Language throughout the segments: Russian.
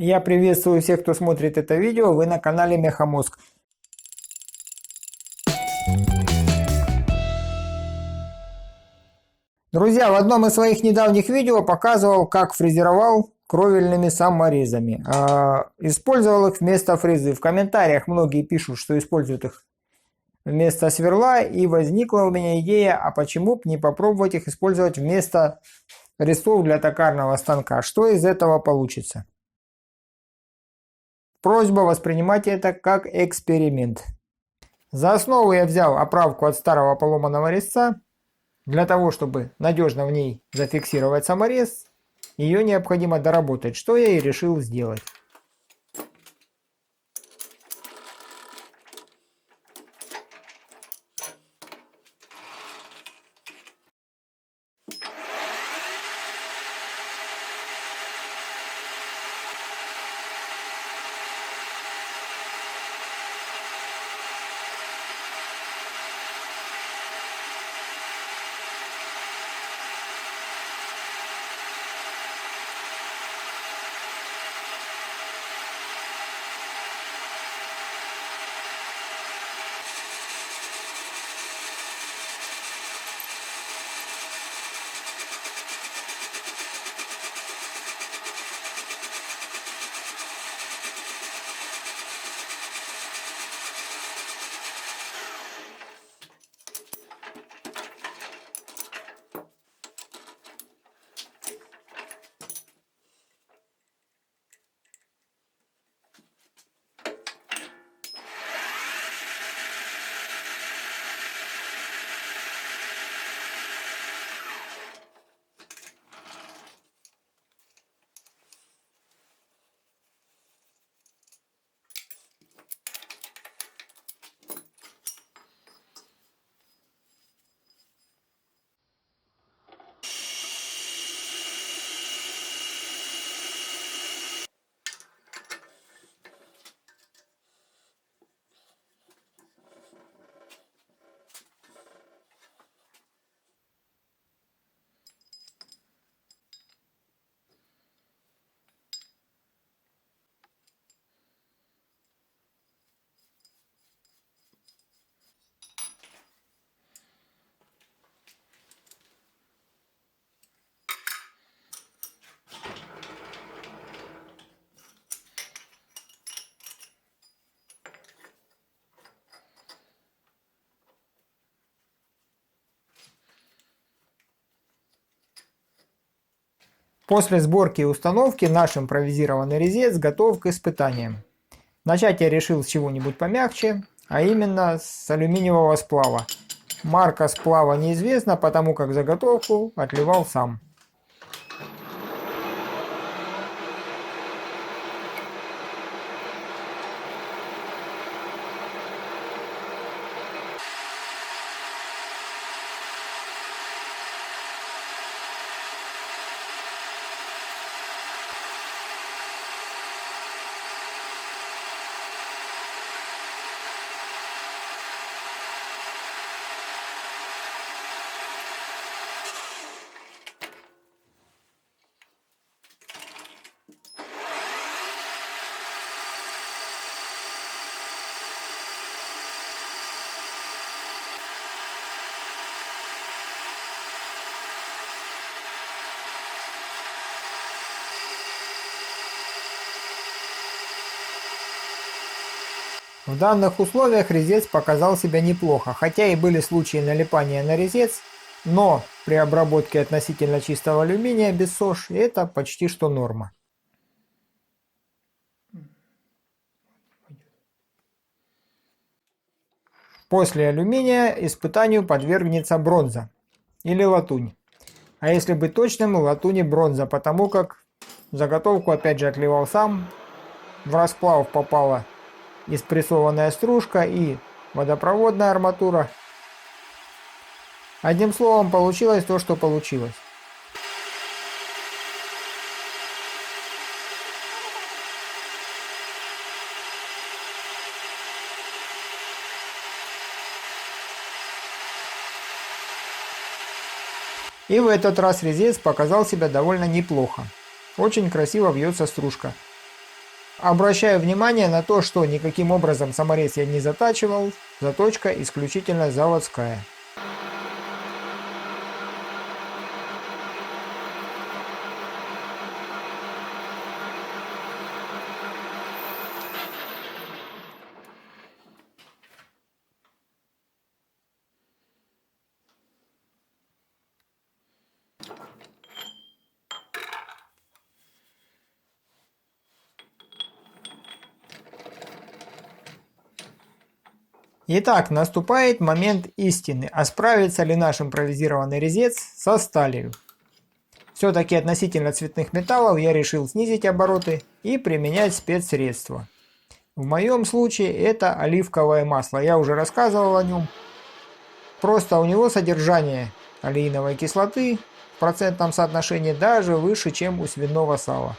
Я приветствую всех, кто смотрит это видео. Вы на канале Мехамозг. Друзья, в одном из своих недавних видео показывал, как фрезеровал кровельными саморезами. Использовал их вместо фрезы. В комментариях многие пишут, что используют их вместо сверла. И возникла у меня идея, а почему бы не попробовать их использовать вместо резцов для токарного станка. Что из этого получится? Просьба воспринимать это как эксперимент. За основу я взял оправку от старого поломанного резца. Для того, чтобы надежно в ней зафиксировать саморез, ее необходимо доработать, что я и решил сделать. После сборки и установки наш импровизированный резец готов к испытаниям. Начать я решил с чего-нибудь помягче, а именно с алюминиевого сплава. Марка сплава неизвестна, потому как заготовку отливал сам. В данных условиях резец показал себя неплохо, хотя и были случаи налипания на резец, но при обработке относительно чистого алюминия без СОЖ это почти что норма. После алюминия испытанию подвергнется бронза или латунь. А если быть точным, латунь и бронза, потому как заготовку опять же отливал сам, в расплав попала и спрессованная стружка, и водопроводная арматура. Одним словом, получилось то, что получилось. И в этот раз резец показал себя довольно неплохо. Очень красиво бьется стружка. Обращаю внимание на то, что никаким образом саморез я не затачивал, заточка исключительно заводская. Итак, наступает момент истины, а справится ли наш импровизированный резец со сталью. Все-таки относительно цветных металлов я решил снизить обороты и применять спецсредства. В моем случае это оливковое масло, я уже рассказывал о нем. Просто у него содержание олеиновой кислоты в процентном соотношении даже выше, чем у свиного сала.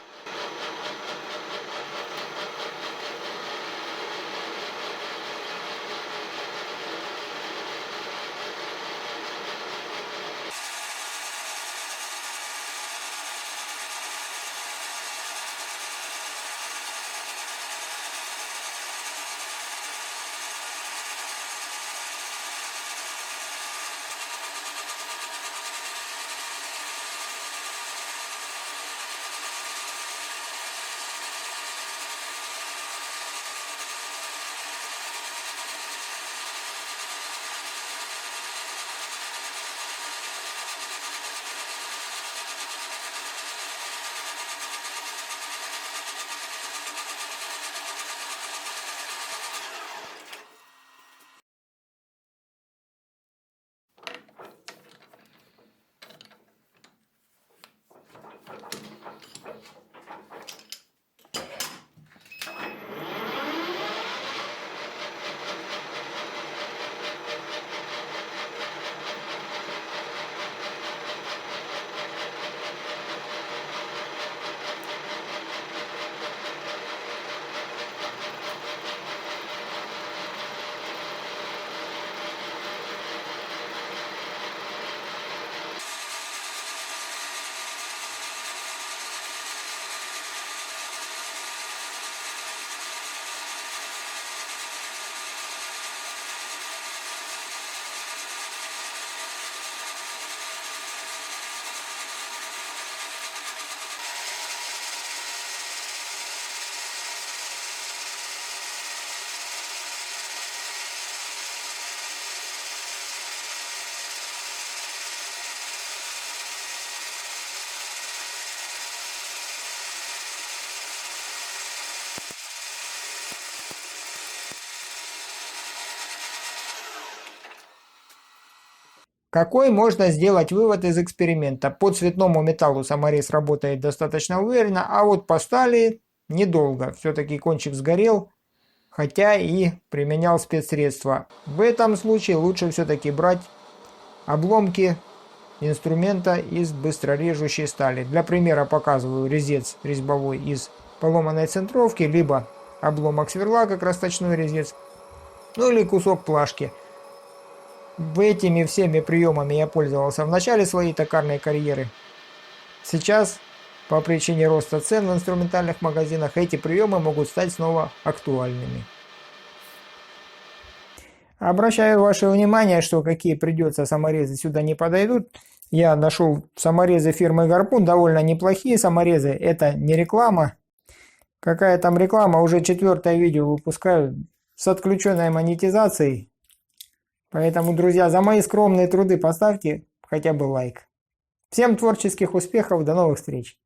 Какой можно сделать вывод из эксперимента? По цветному металлу саморез работает достаточно уверенно, а вот по стали недолго. Все-таки кончик сгорел, хотя и применял спецсредства. В этом случае лучше все-таки брать обломки инструмента из быстрорежущей стали. Для примера показываю резец резьбовой из поломанной центровки, либо обломок сверла, как расточной резец, ну или кусок плашки. Этими всеми приемами я пользовался в начале своей токарной карьеры. Сейчас, по причине роста цен в инструментальных магазинах, эти приемы могут стать снова актуальными. Обращаю ваше внимание, что какие придется саморезы сюда не подойдут. Я нашел саморезы фирмы Гарпун, довольно неплохие саморезы. Это не реклама. Какая там реклама? Уже 4-е видео выпускаю с отключенной монетизацией. Поэтому, друзья, за мои скромные труды поставьте хотя бы лайк. Всем творческих успехов, до новых встреч!